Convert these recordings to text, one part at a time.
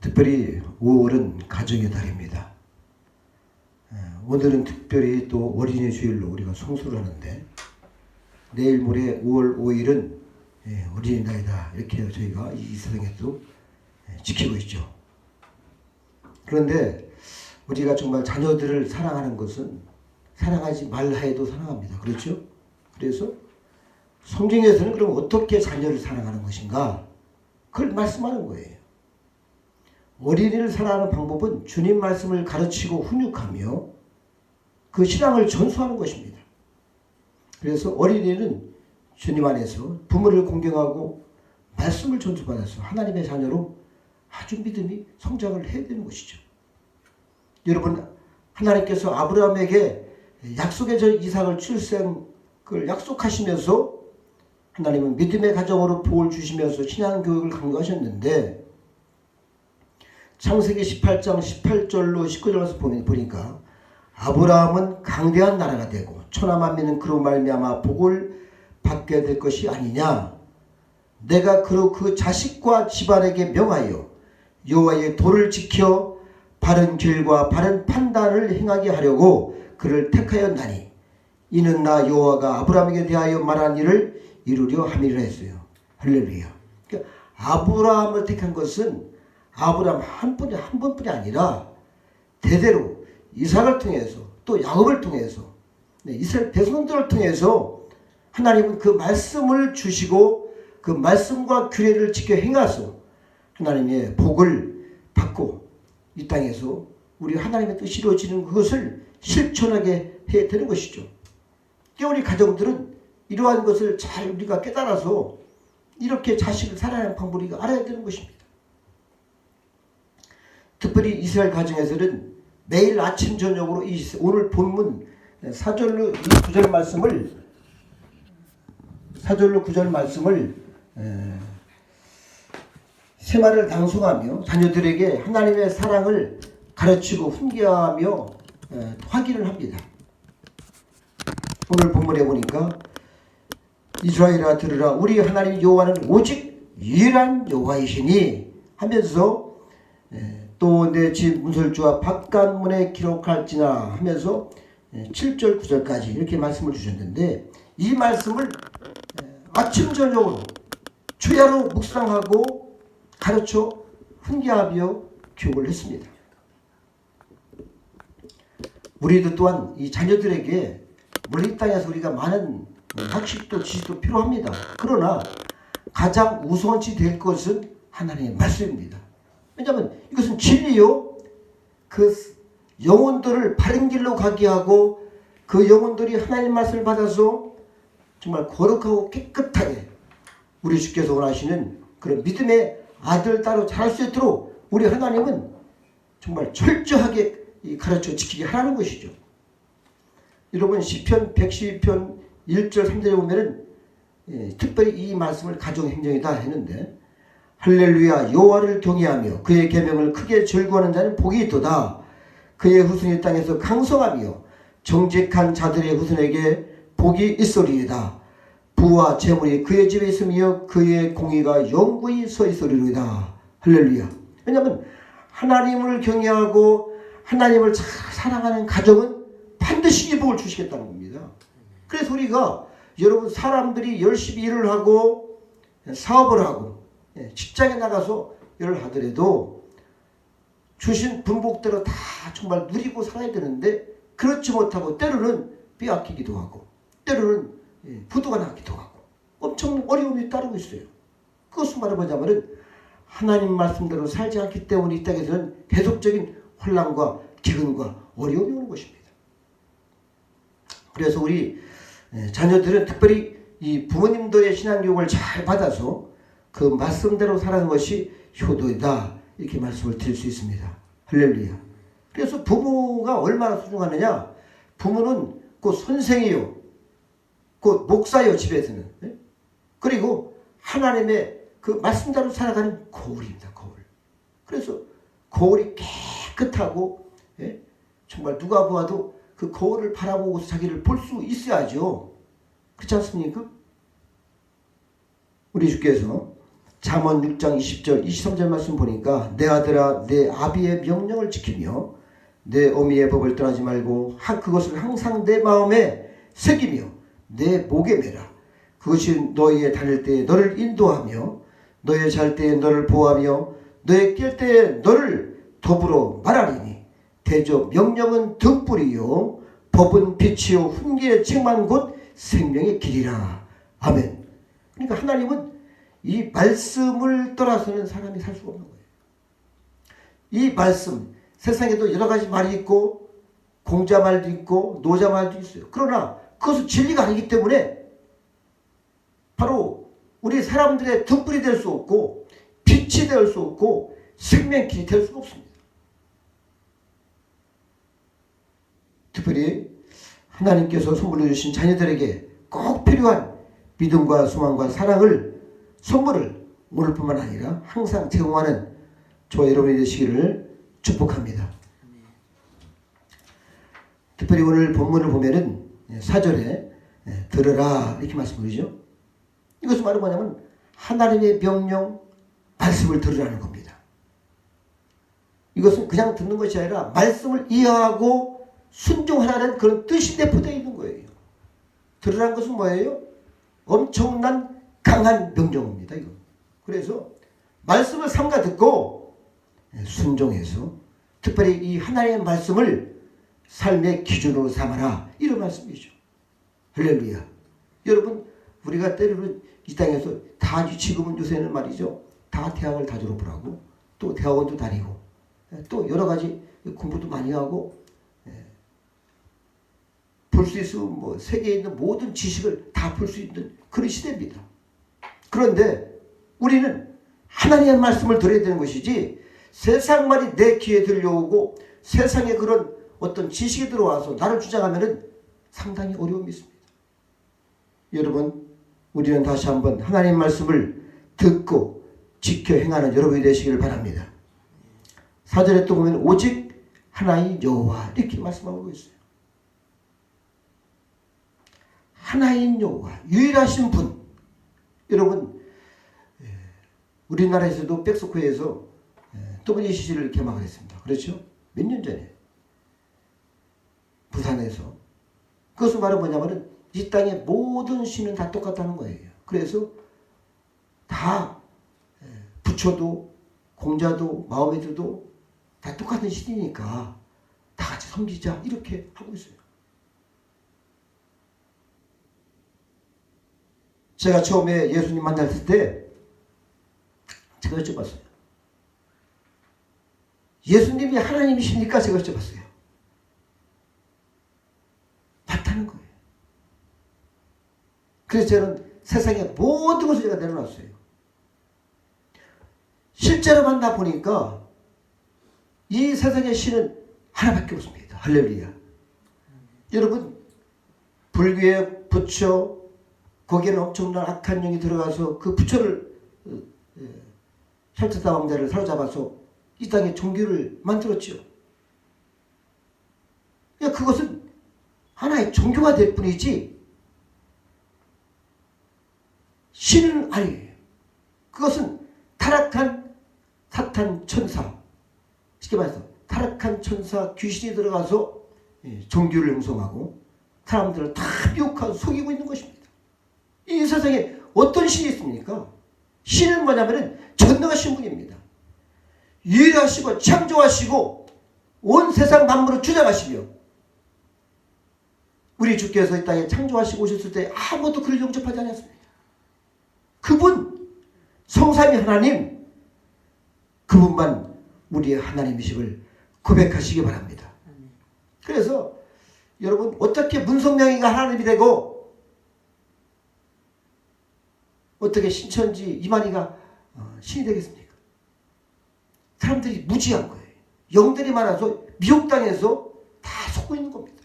특별히 5월은 가정의 달입니다. 오늘은 특별히 또 어린이 주일로 우리가 성수를 하는데 내일 모레 5월 5일은 어린이날이다 이렇게 저희가 이 세상에도 지키고 있죠. 그런데 우리가 정말 자녀들을 사랑하는 것은 사랑하지 말라 해도 사랑합니다. 그렇죠? 그래서 성경에서는 그럼 어떻게 자녀를 사랑하는 것인가? 그걸 말씀하는 거예요. 어린이를 사랑하는 방법은 주님 말씀을 가르치고 훈육하며 그 신앙을 전수하는 것입니다. 그래서 어린이는 주님 안에서 부모를 공경하고 말씀을 전수받아서 하나님의 자녀로 아주 믿음이 성장을 해야 되는 것이죠. 여러분, 하나님께서 아브라함에게 약속의 저 이삭을 출생을 약속하시면서 하나님은 믿음의 가정으로 복을 주시면서 신앙교육을 강조하셨는데 창세기 18장 18절로 19절에서 보니까 아브라함은 강대한 나라가 되고 천하만민은 그로 말미암아 복을 받게 될 것이 아니냐. 내가 그로 그 자식과 집안에게 명하여 여호와의 도를 지켜 바른 길과 바른 판단을 행하게 하려고 그를 택하였나니 이는 나 여호와가 아브라함에게 대하여 말한 일을 이루려 함이라 했어요. 할렐루야. 그러니까 아브라함을 택한 것은 아브라함 한 번뿐이 아니라 대대로 이삭을 통해서 또 야곱을 통해서 이스라엘 백성들을 통해서 하나님은 그 말씀을 주시고 그 말씀과 규례를 지켜 행하소 하나님의 복을 받고 이 땅에서 우리 하나님의 뜻이 이루어지는 그것을 실천하게 해야 되는 것이죠. 우리 가정들은 이러한 것을 잘 우리가 깨달아서 이렇게 자식을 사랑하는 방법을 우리가 알아야 되는 것입니다. 특별히 이스라엘 가정에서는 매일 아침 저녁으로 오늘 본문 4절로 9절 말씀을 세마를 낭송하며 자녀들에게 하나님의 사랑을 가르치고 훈계하며 확인을 합니다. 오늘 본문에 보니까 이스라엘아 들으라 우리 하나님 여호와는 오직 유일한 여호와이시니 하면서 또 내 집 문설주와 바깥문에 기록할지나 하면서 7절 9절까지 이렇게 말씀을 주셨는데 이 말씀을 아침 저녁으로 주야로 묵상하고 가르쳐 훈계하며 교육을 했습니다. 우리도 또한 이 자녀들에게 물론 이 땅에서 우리가 많은 학식도 지식도 필요합니다. 그러나 가장 우선시 될 것은 하나님의 말씀입니다. 왜냐하면 이것은 진리요. 그 영혼들을 바른 길로 가게 하고 그 영혼들이 하나님 말씀을 받아서 정말 거룩하고 깨끗하게 우리 주께서 원하시는 그런 믿음의 아들, 딸로 자랄 수 있도록 우리 하나님은 정말 철저하게 가르쳐 지키게 하라는 것이죠. 여러분 시편 112편 1절 3절에 보면은 특별히 이 말씀을 가정행정이다 했는데 할렐루야 여호와를 경외하며 그의 계명을 크게 즐거워하는 자는 복이 있도다. 그의 후손이 땅에서 강성하며 정직한 자들의 후손에게 복이 있으리이다. 부와 재물이 그의 집에 있으며 그의 공의가 영구히 서 있으리이다. 할렐루야. 왜냐하면 하나님을 경외하고 하나님을 잘 사랑하는 가정은 반드시 이 복을 주시겠다는 겁니다. 그래서 우리가 여러분 사람들이 열심히 일을 하고 사업을 하고 직장에 나가서 일을 하더라도 주신 분복대로 다 정말 누리고 살아야 되는데 그렇지 못하고 때로는 빼앗기기도 하고 때로는 부도가 나기도 하고 엄청 어려움이 따르고 있어요. 그것은 말해보자면 하나님 말씀대로 살지 않기 때문에 이 땅에서는 계속적인 혼란과 기근과 어려움이 오는 것입니다. 그래서 우리 자녀들은 특별히 이 부모님들의 신앙교육을 잘 받아서 그 말씀대로 살아가는 것이 효도이다 이렇게 말씀을 드릴 수 있습니다. 할렐루야. 그래서 부모가 얼마나 소중하느냐. 부모는 곧 선생이요 곧 목사요 집에서는. 그리고 하나님의 그 말씀대로 살아가는 거울입니다. 거울. 그래서 거울이 깨끗하고 정말 누가 보아도 그 거울을 바라보고서 자기를 볼 수 있어야죠. 그렇지 않습니까? 우리 주께서 잠언 6장 20절 23절 말씀 보니까 내 아들아 내 아비의 명령을 지키며 내 어미의 법을 떠나지 말고 그것을 항상 내 마음에 새기며 내 목에 매라. 그것이 너희의 다닐 때에 너를 인도하며 너의 잘 때에 너를 보호하며 너의 깰 때에 너를 더불어 말하리니 대저 명령은 등불이요 법은 빛이요 훈계의 책만 곧 생명의 길이라. 아멘. 그러니까 하나님은 이 말씀을 떠나서는 사람이 살 수가 없는 거예요. 이 말씀, 세상에도 여러 가지 말이 있고 공자 말도 있고 노자 말도 있어요. 그러나 그것은 진리가 아니기 때문에 바로 우리 사람들의 등불이 될 수 없고 빛이 될 수 없고 생명길이 될 수가 없습니다. 특별히 하나님께서 선물로 주신 자녀들에게 꼭 필요한 믿음과 소망과 사랑을 선물을 오늘뿐만 아니라 항상 제공하는 저와 여러분이 되시기를 축복합니다. 특별히 오늘 본문을 보면은 4절에 들으라 이렇게 말씀드리죠. 이것은 바로 뭐냐면 하나님의 명령 말씀을 들으라는 겁니다. 이것은 그냥 듣는 것이 아니라 말씀을 이해하고 순종하라는 그런 뜻이 내포되어 있는 거예요. 들으라는 것은 뭐예요? 엄청난 강한 명령입니다. 이거. 그래서 말씀을 삼가 듣고 순종해서 특별히 이 하나님의 말씀을 삶의 기준으로 삼아라 이런 말씀이죠. 할렐루야. 여러분 우리가 때로는 이 땅에서 다 지금은 요새는 말이죠. 다 대학을 다 졸업을 하고 또 대학원도 다니고 또 여러 가지 공부도 많이 하고 볼 수 있으면 뭐 세계에 있는 모든 지식을 다 볼 수 있는 그런 시대입니다. 그런데 우리는 하나님의 말씀을 들어야 되는 것이지 세상 말이 내 귀에 들려오고 세상의 그런 어떤 지식이 들어와서 나를 주장하면은 상당히 어려움이 있습니다. 여러분 우리는 다시 한번 하나님의 말씀을 듣고 지켜 행하는 여러분이 되시기를 바랍니다. 4절에 또 보면 오직 하나의 여호와 이렇게 말씀하고 있어요. 하나인 여호와 유일하신 분. 여러분 우리나라에서도 백석회에서 WCC를 개막을 했습니다. 그렇죠? 몇 년 전에 부산에서. 그것은 바로 뭐냐면은 이 땅의 모든 신은 다 똑같다는 거예요. 그래서 다 부처도 공자도 마호메트도 다 똑같은 신이니까 다 같이 섬기자 이렇게 하고 있어요. 제가 처음에 예수님 만났을 때 제가 여쭤봤어요. 예수님이 하나님이십니까? 제가 여쭤봤어요. 맞다는 거예요. 그래서 저는 세상의 모든 것을 제가 내려놨어요. 실제로 만나보니까 이 세상의 신은 하나밖에 없습니다. 할렐루야. 여러분 불교의 부처 거기에는 엄청난 악한 영이 들어가서 그 부처를 혈차다 왕자를 사로잡아서 이 땅에 종교를 만들었죠. 그러니까 그것은 하나의 종교가 될 뿐이지 신은 아니에요. 그것은 타락한 사탄 천사, 쉽게 말해서 타락한 천사 귀신이 들어가서 종교를 형성하고 사람들을 다 미혹하고 속이고 있는 것입니다. 이 세상에 어떤 신이 있습니까? 신은 뭐냐면은 전능하신 분입니다. 유일하시고 창조하시고 온 세상 만물을 주장하시며 우리 주께서 이 땅에 창조하시고 오셨을 때 아무도 그를 영접하지 않았습니다. 그분 성삼위 하나님 그분만 우리의 하나님이심을 고백하시기 바랍니다. 그래서 여러분 어떻게 문성명이가 하나님이 되고 어떻게 신천지 이만희가 신이 되겠습니까? 사람들이 무지한 거예요. 영들이 많아서 미혹당해서 다 속고 있는 겁니다.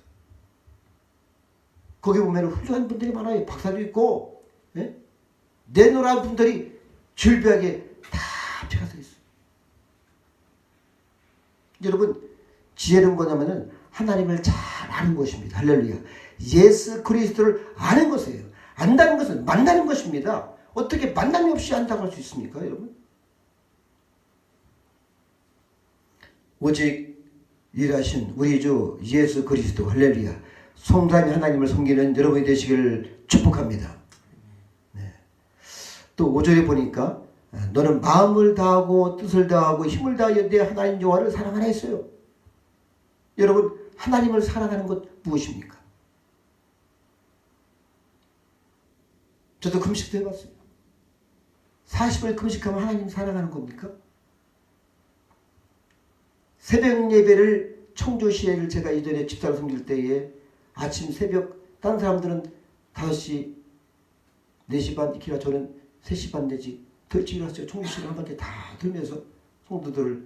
거기 보면 훌륭한 분들이 많아요. 박사도 있고 내노란 분들이 줄비하게 다 피어서 있어요. 여러분 지혜는 뭐냐면은 하나님을 잘 아는 것입니다. 할렐루야. 예수 그리스도를 아는 것이에요. 안다는 것은 만나는 것입니다. 어떻게 만남이 없이 한다고 할 수 있습니까, 여러분? 오직 일하신 우리 주 예수 그리스도 할렐루야 성삼위 하나님을 섬기는 여러분이 되시기를 축복합니다. 네. 또 5절에 보니까 너는 마음을 다하고 뜻을 다하고 힘을 다하여 내 하나님 여호와를 사랑하라 했어요. 여러분 하나님을 사랑하는 것 무엇입니까? 저도 금식도 해봤어요. 40일 금식하면 하나님 사랑하는 겁니까? 새벽 예배를 청조시에를 제가 이전에 집사로 섬길 때에 아침 새벽 다른 사람들은 5시 4시 반 이렇게 저는 3시 반 내지 더 일찍 일어났어요. 청조시를 한 바퀴 다 돌면서 성도들을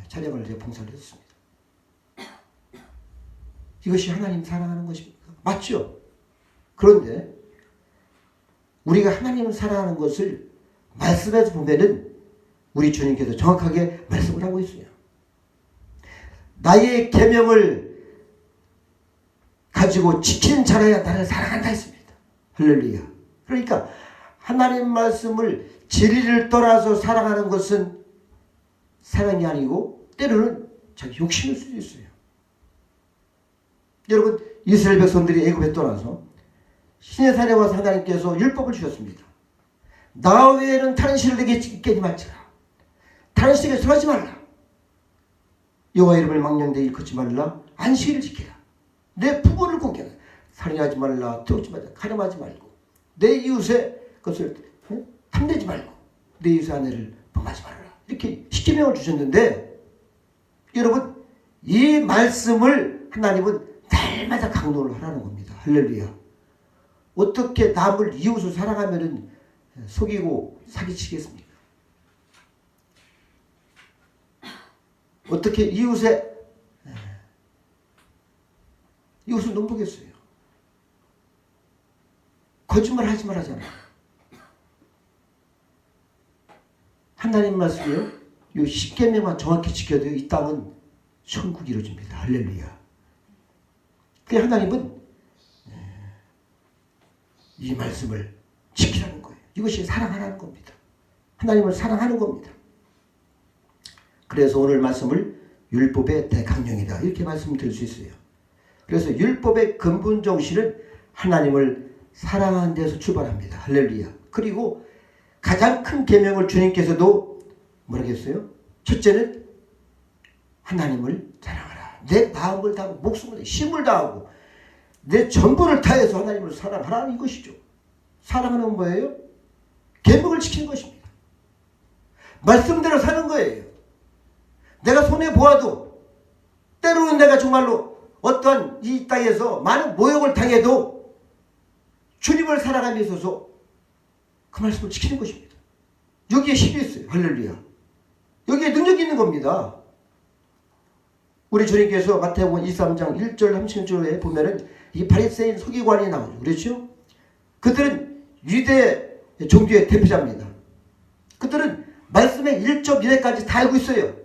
촬영을 이제 봉사를 했습니다. 이것이 하나님 사랑하는 것입니까? 맞죠? 그런데 우리가 하나님을 사랑하는 것을 말씀에서 보면은 우리 주님께서 정확하게 말씀을 하고 있어요. 나의 계명을 가지고 지키는 자라야 나를 사랑한다 했습니다. 할렐루야. 그러니까 하나님 말씀을 진리를 떠나서 사랑하는 것은 사랑이 아니고 때로는 자기 욕심일 수도 있어요. 여러분 이스라엘 백성들이 애굽에 떠나서 시내산에 와서 하나님께서 율법을 주셨습니다. 나 외에는 다른 신을 내게 깨지 말지라. 다른 신에게 절하지 말라. 여호와 이름을 망령되이 일컫지 말라. 안식일을 지키라. 내 부모를 공경하라. 살인하지 말라. 태우지 말라. 가늠하지 말고 내 이웃의 것을 탐내지 말고 내 이웃의 아내를 범하지 말라. 이렇게 십계명을 주셨는데 여러분 이 말씀을 하나님은 날마다 강론을 하라는 겁니다. 할렐루야. 어떻게 남을 이웃을 사랑하면은 속이고 사기치겠습니까? 어떻게 이웃을 넘보겠어요? 거짓말 하지 말하잖아요. 하나님 말씀이요. 이 10계명만 정확히 지켜도 이 땅은 천국이 이루어집니다. 할렐루야. 그 하나님은 이 말씀을 지키라는 거예요. 이것이 사랑하라는 겁니다. 하나님을 사랑하는 겁니다. 그래서 오늘 말씀을 율법의 대강령이다 이렇게 말씀드릴 수 있어요. 그래서 율법의 근본 정신은 하나님을 사랑하는 데서 출발합니다. 할렐루야. 그리고 가장 큰 계명을 주님께서도 뭐라고 했어요? 첫째는 하나님을 사랑하라. 내 마음을 다하고 목숨을 다하고 힘을 다하고 내 전부를 다해서 하나님을 사랑하라는 이것이죠. 사랑하는 건 뭐예요? 계명을 지키는 것입니다. 말씀대로 사는 거예요. 내가 손해보아도 때로는 내가 정말로 어떠한 이 땅에서 많은 모욕을 당해도 주님을 사랑함에 있어서 그 말씀을 지키는 것입니다. 여기에 힘이 있어요. 할렐루야. 여기에 능력이 있는 겁니다. 우리 주님께서 마태복음 23장 1절 37절에 보면은 이 바리새인 서기관이 나오죠. 그렇죠? 그들은 유대 종교의 대표자입니다. 그들은 말씀의 1점 1회까지 다 알고 있어요.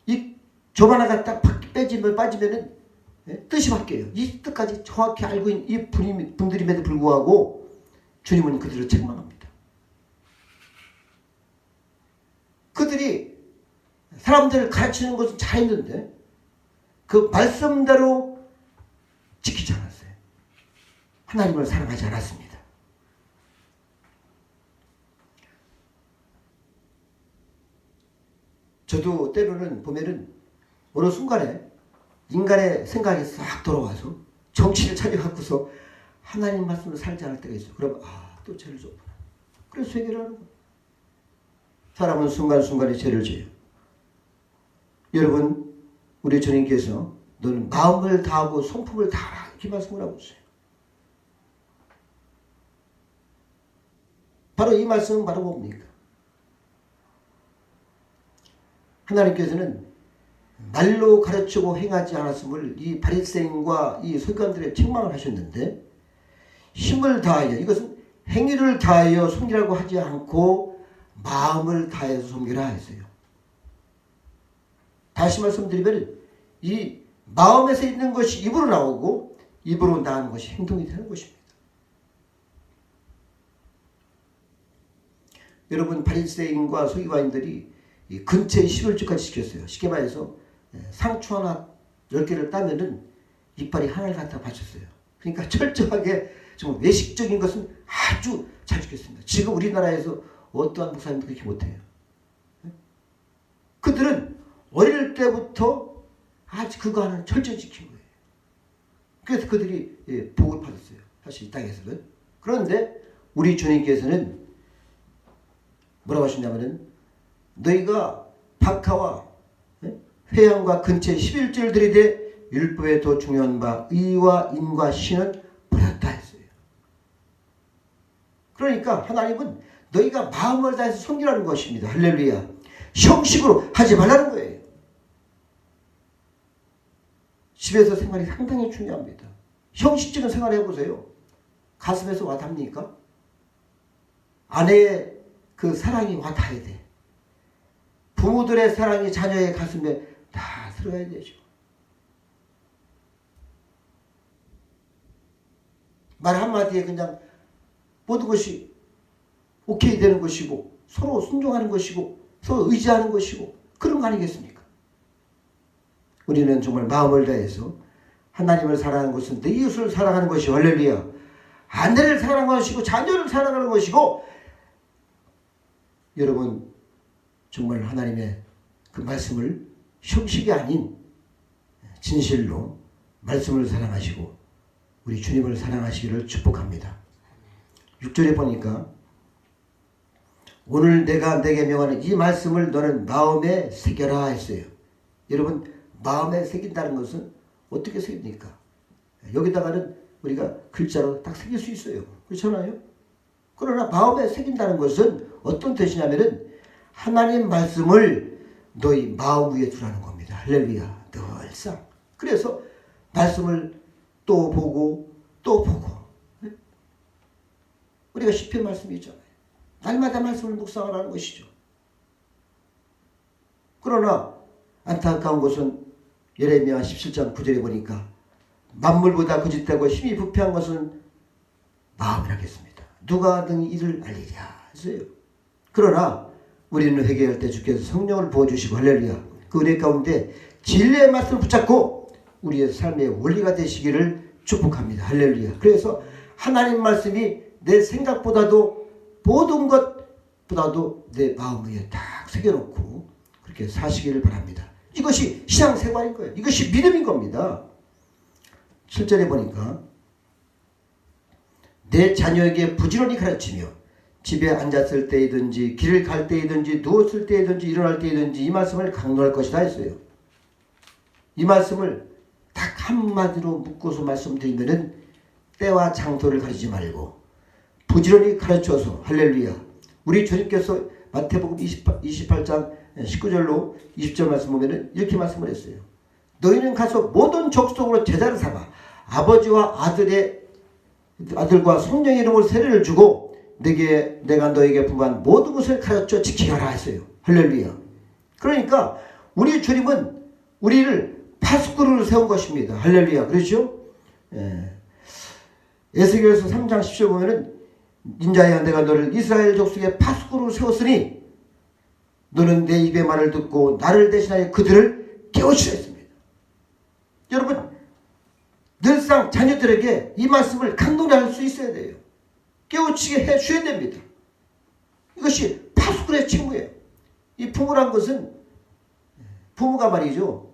이 점 하나가 딱 빠지면은 뜻이 바뀌어요. 이 뜻까지 정확히 알고 있는 이 분들임에도 불구하고 주님은 그들을 책망합니다. 그들이 사람들을 가르치는 것은 잘했는데 그 말씀대로 지키지 않았어요. 하나님을 사랑하지 않았습니다. 저도 때로는 보면은 어느 순간에 인간의 생각이 싹 돌아와서 정치를 차려갖고서 하나님 말씀을 살지 않을 때가 있어요. 그럼 또 죄를 졌구나. 그래서 회개를 하는 거예요. 사람은 순간순간에 죄를 져요. 여러분 우리 주님께서 너는 마음을 다하고 성품을 다하라 이렇게 말씀을 하고 있어요. 바로 이 말씀은 바로 뭡니까? 하나님께서는 말로 가르치고 행하지 않았음을 이 바리새인과 이 서기관들의 책망을 하셨는데 힘을 다하여 이것은 행위를 다하여 섬기라고 하지 않고 마음을 다해서 섬기라 했어요. 다시 말씀드리면 이 마음에서 있는 것이 입으로 나오고 입으로 나오는 것이 행동이 되는 것입니다. 여러분 바리새인과 서기관들이 이 근처에 11조까지 시켰어요. 쉽게 말해서 상추 하나 10개를 따면은 이빨이 하나를 갖다 바쳤어요. 그러니까 철저하게 좀 외식적인 것은 아주 잘 지켰습니다. 지금 우리나라에서 어떠한 목사님도 그렇게 못해요. 그들은 어릴 때부터 아주 그거 하나는 철저히 지킨 거예요. 그래서 그들이 복을 받았어요. 사실 이 땅에서는. 그런데 우리 주님께서는 뭐라고 하시냐면은 너희가 박하와 회양과 근처에 11조를 들이되 율법에 더 중요한 바 의와 인과 신은 버렸다 했어요. 그러니까 하나님은 너희가 마음을 다해서 섬기라는 것입니다. 할렐루야. 형식으로 하지 말라는 거예요. 집에서 생활이 상당히 중요합니다. 형식적인 생활 해보세요. 가슴에서 와 닿습니까? 아내의 그 사랑이 와 닿아야 돼. 부모들의 사랑이 자녀의 가슴에 다 들어가야 되죠. 말 한마디에 그냥 모든 것이 오케이 되는 것이고 서로 순종하는 것이고 서로 의지하는 것이고 그런 거 아니겠습니까? 우리는 정말 마음을 다해서 하나님을 사랑하는 것은 내 이웃을 사랑하는 것이 할렐루야. 아내를 사랑하는 것이고 자녀를 사랑하는 것이고 여러분 정말 하나님의 그 말씀을 형식이 아닌 진실로 말씀을 사랑하시고 우리 주님을 사랑하시기를 축복합니다. 6절에 보니까 오늘 내가 내게 명하는 이 말씀을 너는 마음에 새겨라 했어요. 여러분 마음에 새긴다는 것은 어떻게 새깁니까? 여기다가는 우리가 글자로 딱 새길 수 있어요. 그렇잖아요? 그러나 마음에 새긴다는 것은 어떤 뜻이냐면은 하나님 말씀을 너희 마음 위에 두라는 겁니다. 할렐루야. 늘상. 그래서 말씀을 또 보고 또 보고. 우리가 시편 말씀이 있잖아요. 날마다 말씀을 묵상하라는 것이죠. 그러나 안타까운 것은 예레미야 17장 9절에 보니까 만물보다 거짓되고 힘이 부패한 것은 마음이라겠습니다. 누가 등이 이를 알리랴 했어요. 그러나 우리는 회개할 때 주께서 성령을 부어주시고 할렐루야. 그 은혜 가운데 진리의 말씀을 붙잡고 우리의 삶의 원리가 되시기를 축복합니다. 할렐루야. 그래서 하나님 말씀이 내 생각보다도 모든 것보다도 내 마음 위에 딱 새겨놓고 그렇게 사시기를 바랍니다. 이것이 신앙생활인 거예요. 이것이 믿음인 겁니다. 7절에 보니까 내 자녀에게 부지런히 가르치며 집에 앉았을 때이든지 길을 갈 때이든지 누웠을 때이든지 일어날 때이든지 이 말씀을 강론할 것이다 했어요. 이 말씀을 딱 한마디로 묶어서 말씀드리면은 때와 장소를 가리지 말고 부지런히 가르쳐서 할렐루야. 우리 주님께서 마태복음 28장 19절로 20절 말씀 보면은 이렇게 말씀을 했어요. 너희는 가서 모든 족속으로 제자를 삼아 아버지와 아들과 성령의 이름으로 세례를 주고 내가 너에게 분부한 모든 것을 가르쳐 지키게 하라 했어요. 할렐루야. 그러니까 우리 주님은 우리를 파수꾼으로 세운 것입니다. 할렐루야. 그렇죠? 에스겔서 3장 10절 보면은 인자야 내가 너를 이스라엘 족속의 파수꾼으로 세웠으니 너는 내 입의 말을 듣고 나를 대신하여 그들을 깨우치라 했습니다. 여러분 늘상 자녀들에게 이 말씀을 강론할 수 있어야 돼요. 깨우치게 해줘야 됩니다. 이것이 파수꾼의 책무예요. 이 부모란 것은 부모가 말이죠.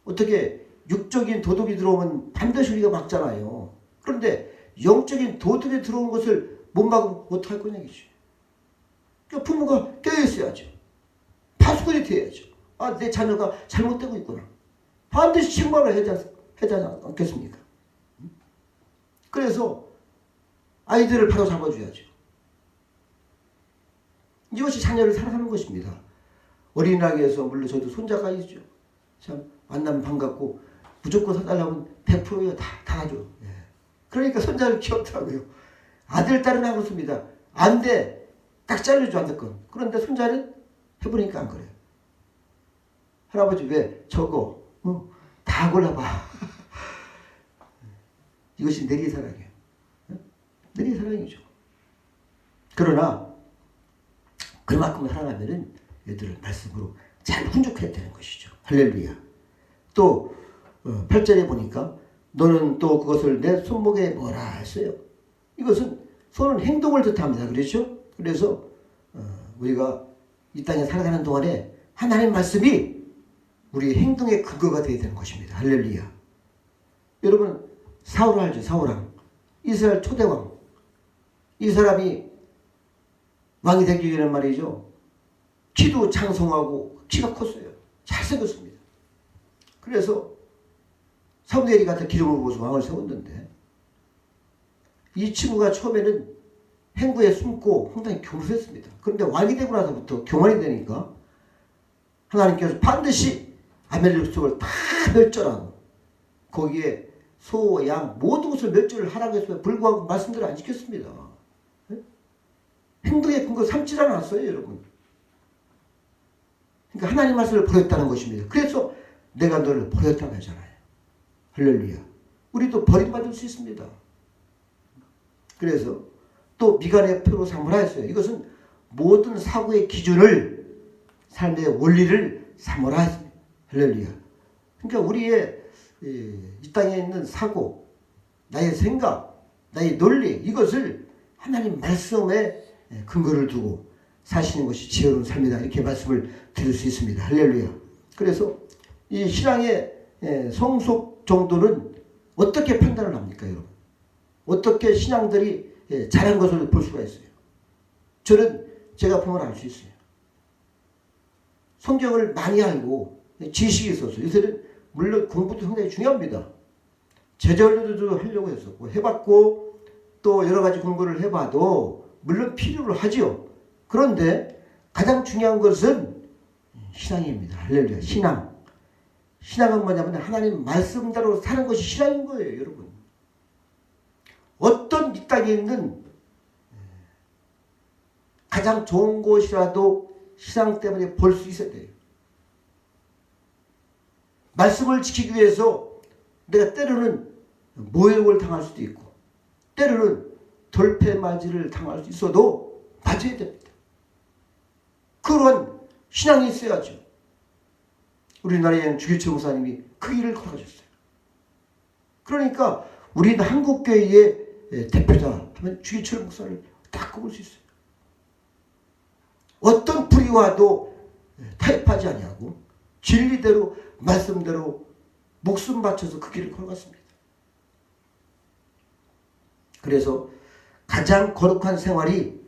어떻게 육적인 도덕이 들어오면 반드시 우리가 막잖아요. 그런데 영적인 도덕이 들어온 것을 못 막으면 어떡할 거냐 이거죠. 그러니까 부모가 깨어있어야죠. 파수꾼이 되어야죠. 아, 내 자녀가 잘못되고 있구나. 반드시 책망을 해야 않겠습니까? 그래서 아이들을 바로 잡아줘야죠. 이것이 자녀를 사랑하는 것입니다. 어린이날에서 물론 저도 손자가 있죠. 참 만나면 반갑고 무조건 사달라면 100%요. 다 사줘. 예. 그러니까 손자를 키웠더라고요. 아들, 딸은 안 그렇습니다. 안 돼. 딱 잘라줘 안 됐건. 그런데 손자는 해보니까 안 그래요. 할아버지 왜 저거 다 골라봐. 이것이 내리사랑이에요. 내리사랑이죠. 그러나 그만큼 사랑하면은 얘들을 말씀으로 잘 훈육해야 되는 것이죠. 할렐루야. 또 8절에 보니까 너는 또 그것을 내 손목에 뭐라 했어요. 이것은 손은 행동을 뜻합니다. 그렇죠? 그래서 우리가 이 땅에 살아가는 동안에 하나님 말씀이 우리의 행동의 근거가 되어야 되는 것입니다. 할렐루야. 여러분 사울 알죠? 사울왕. 이스라엘 초대왕. 이 사람이 왕이 되기 전에 말이죠. 키도 장성하고 키가 컸어요. 잘생겼습니다. 그래서 사무엘이 갖다 기름을 부어서 왕을 세웠는데 이 친구가 처음에는 행구에 숨고 상당히 교만했습니다. 그런데 왕이 되고 나서부터 교만이 되니까 하나님께서 반드시 아멜렉 족을 다 멸절하고 거기에 소, 양 모든 것을 멸절을 하라고 했으면 불구하고 말씀대로 안 지켰습니다. 행동의 근거 삼지 않았어요, 여러분. 그러니까 하나님 말씀을 버렸다는 것입니다. 그래서 내가 너를 버렸다고 하잖아요. 할렐루야. 우리도 버림받을 수 있습니다. 그래서 또 미간의 표로 삼으라 했어요. 이것은 모든 사고의 기준을 삶의 원리를 삼으라 했습니다. 할렐루야. 그러니까 우리의 이 땅에 있는 사고, 나의 생각, 나의 논리 이것을 하나님 말씀에 근거를 두고 사시는 것이 지혜로운 삶이다. 이렇게 말씀을 드릴 수 있습니다. 할렐루야. 그래서 이 신앙의 성숙 정도는 어떻게 판단을 합니까, 여러분? 어떻게 신앙들이 잘한 것을 볼 수가 있어요? 저는 제가 보면 알 수 있어요. 성경을 많이 알고 지식이 있어서 요새는 물론 공부도 상당히 중요합니다. 제자훈련도 하려고 했었고 해봤고 또 여러 가지 공부를 해봐도 물론 필요로 하지요. 그런데 가장 중요한 것은 신앙입니다. 할렐루야. 신앙. 신앙은 뭐냐면 하나님 말씀대로 사는 것이 신앙인 거예요, 여러분. 어떤 이 땅에 있는 가장 좋은 곳이라도 신앙 때문에 볼 수 있어야 돼요. 말씀을 지키기 위해서 내가 때로는 모욕을 당할 수도 있고 때로는 돌패맞이를 당할 수 있어도 맞아야 됩니다. 그런 신앙이 있어야죠. 우리나라에는 주기철 목사님이 그 일을 걸어줬어요. 그러니까 우리는 한국교회의 대표자 하면 주기철 목사를 딱 꼽을 수 있어요. 어떤 불의와도 타협하지 아니하고 진리대로 말씀대로 목숨 바쳐서 그 길을 걸어갔습니다. 그래서 가장 거룩한 생활이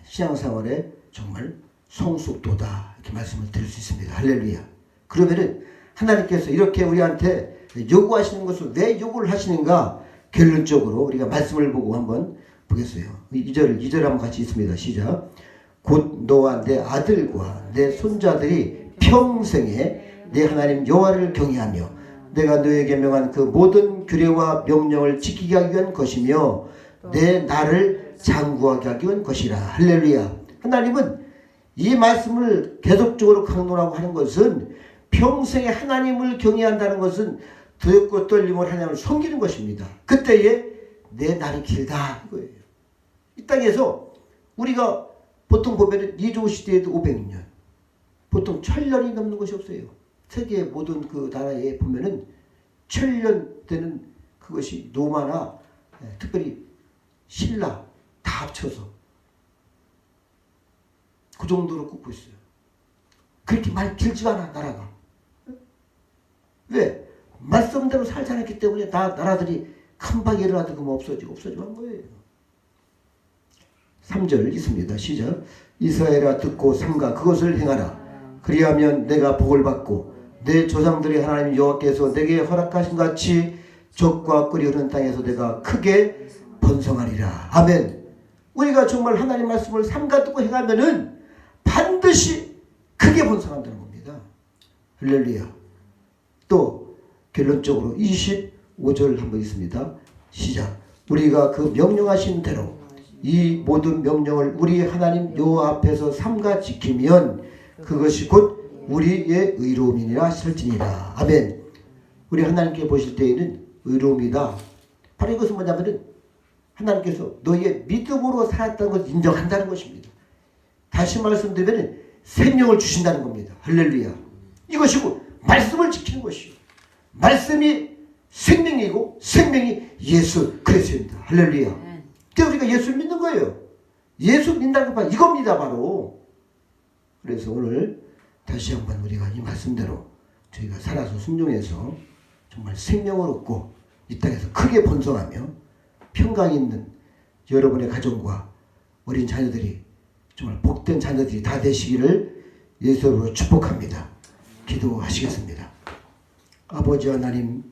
신앙생활의 정말 성숙도다 이렇게 말씀을 드릴 수 있습니다. 할렐루야. 그러면은 하나님께서 이렇게 우리한테 요구하시는 것을 왜 요구를 하시는가 결론적으로 우리가 말씀을 보고 한번 보겠어요. 2절 한번 같이 있습니다. 시작. 곧 너와 내 아들과 내 손자들이 평생에 내 하나님 여호와를 경외하며 내가 너에게 명한 그 모든 규례와 명령을 지키게 하기 위한 것이며 내 나를 장구하게 하기 위한 것이라. 할렐루야. 하나님은 이 말씀을 계속적으로 강론하고 하는 것은 평생에 하나님을 경외한다는 것은 두렵고 떨림을 하나님을 섬기는 것입니다. 그때에 내 날이 길다 이거예요. 이 땅에서 우리가 보통 보면은 이조 시대에도 500년, 보통 1000년이 넘는 것이 없어요. 세계 모든 그 나라에 보면은 1000년 되는 그것이 로마나 특별히 신라 다 합쳐서 그 정도로 꼽고 있어요. 그렇게 많이 길지 않아 나라가. 왜? 말씀대로 살지 않았기 때문에 나라들이 한 방에 일어나도 그만 없어지고 한 거예요. 3절 있습니다. 시작. 이스라엘아 듣고 삼가 그것을 행하라. 그리하면 내가 복을 받고 내 조상들의 하나님 여호와께서 내게 허락하신 같이 적과 꿀이 흐르는 땅에서 내가 크게 번성하리라. 아멘. 우리가 정말 하나님 말씀을 삼가 듣고 행하면은 반드시 크게 번성한다는 겁니다. 할렐루야. 또 결론적으로 25절 한번 있습니다. 시작. 우리가 그 명령하신 대로 이 모든 명령을 우리 하나님 여호와 앞에서 삼가 지키면 그것이 곧 우리의 의로움이니라 하실지니라. 아멘. 우리 하나님께 보실 때에는 의로움이다. 바로 이것은 뭐냐면은 하나님께서 너희의 믿음으로 살았다는 것을 인정한다는 것입니다. 다시 말씀드리면 생명을 주신다는 겁니다. 할렐루야. 이것이고 말씀을 지키는 것이요. 말씀이 생명이고 생명이 예수 그리스도입니다. 할렐루야. 그래서 우리가 예수 믿는 거예요. 예수 믿는다는 건 이겁니다. 바로. 그래서 오늘 다시 한번 우리가 이 말씀대로 저희가 살아서 순종해서 정말 생명을 얻고 이 땅에서 크게 번성하며 평강 있는 여러분의 가정과 어린 자녀들이 정말 복된 자녀들이 다 되시기를 예수로 축복합니다. 기도하시겠습니다. 아버지 하나님,